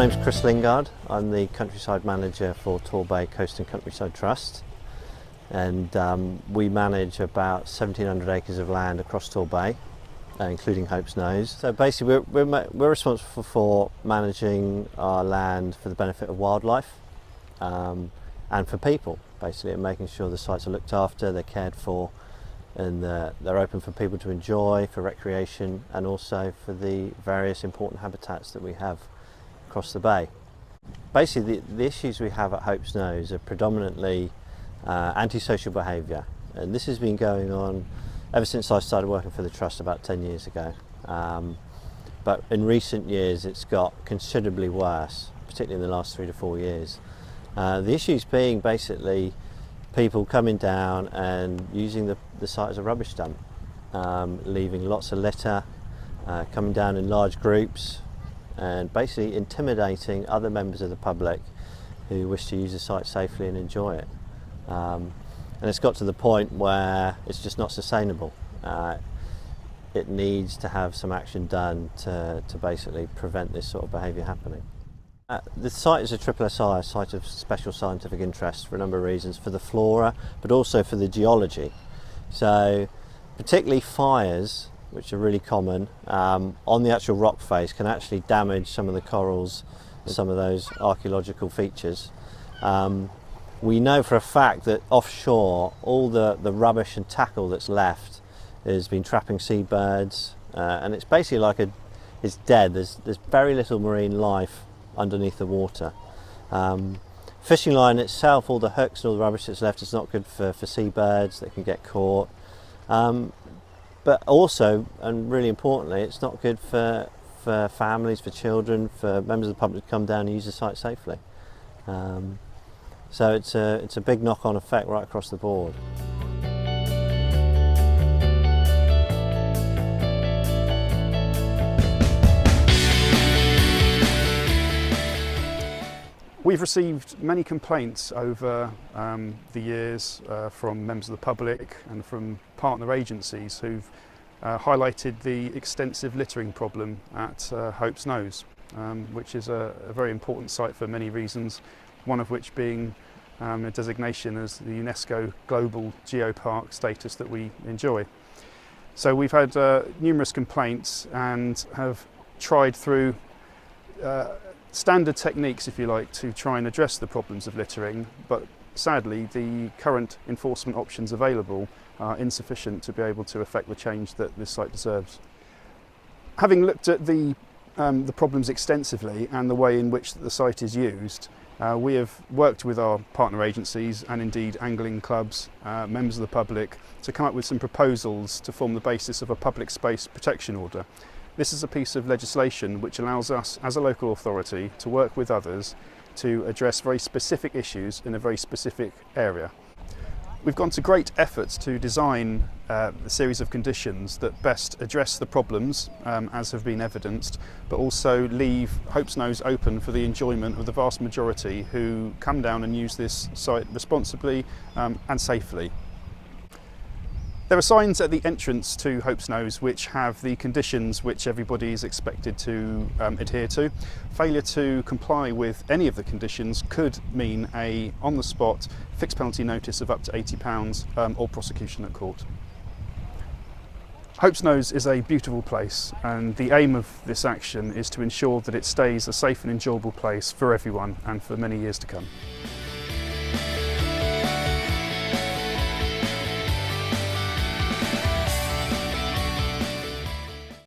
name's Chris Lingard. I'm the countryside manager for Torbay Coast and Countryside Trust, and we manage about 1,700 acres of land across Torbay, including Hope's Nose. So basically we're responsible for managing our land for the benefit of wildlife and for people, basically, and making sure the sites are looked after, they're cared for, and they're open for people to enjoy, for recreation, and also for the various important habitats that we have across the bay. Basically the issues we have at Hope's Nose are predominantly antisocial behaviour, and this has been going on ever since I started working for the Trust about 10 years ago. But in recent years it's got considerably worse, particularly in the last 3 to 4 years. The issues being basically people coming down and using the site as a rubbish dump, leaving lots of litter, coming down in large groups, and basically intimidating other members of the public who wish to use the site safely and enjoy it. And it's got to the point where it's just not sustainable. It needs to have some action done to basically prevent this sort of behaviour happening. The site is a SSSI, a site of special scientific interest, for a number of reasons, for the flora but also for the geology. So particularly fires, which are really common, on the actual rock face can actually damage some of the corals, some of those archaeological features. We know for a fact that offshore all the rubbish and tackle that's left has been trapping seabirds, and it's basically like it's dead. There's very little marine life underneath the water. Fishing line itself, all the hooks and all the rubbish that's left, is not good for seabirds that can get caught. But also, and really importantly, it's not good for families, for children, for members of the public to come down and use the site safely. So it's a big knock-on effect right across the board. We've received many complaints over the years from members of the public and from partner agencies who've highlighted the extensive littering problem at Hope's Nose, which is a very important site for many reasons, one of which being a designation as the UNESCO Global Geopark status that we enjoy. So we've had numerous complaints and have tried through standard techniques, if you like, to try and address the problems of littering, but sadly the current enforcement options available are insufficient to be able to effect the change that this site deserves. Having looked at the problems extensively and the way in which the site is used, we have worked with our partner agencies and indeed angling clubs, members of the public, to come up with some proposals to form the basis of a public space protection order. This is a piece of legislation which allows us as a local authority to work with others to address very specific issues in a very specific area. We've gone to great efforts to design a series of conditions that best address the problems as have been evidenced, but also leave Hope's Nose open for the enjoyment of the vast majority who come down and use this site responsibly and safely. There are signs at the entrance to Hope's Nose which have the conditions which everybody is expected to adhere to. Failure to comply with any of the conditions could mean a on-the-spot fixed penalty notice of up to £80 or prosecution at court. Hope's Nose is a beautiful place, and the aim of this action is to ensure that it stays a safe and enjoyable place for everyone and for many years to come.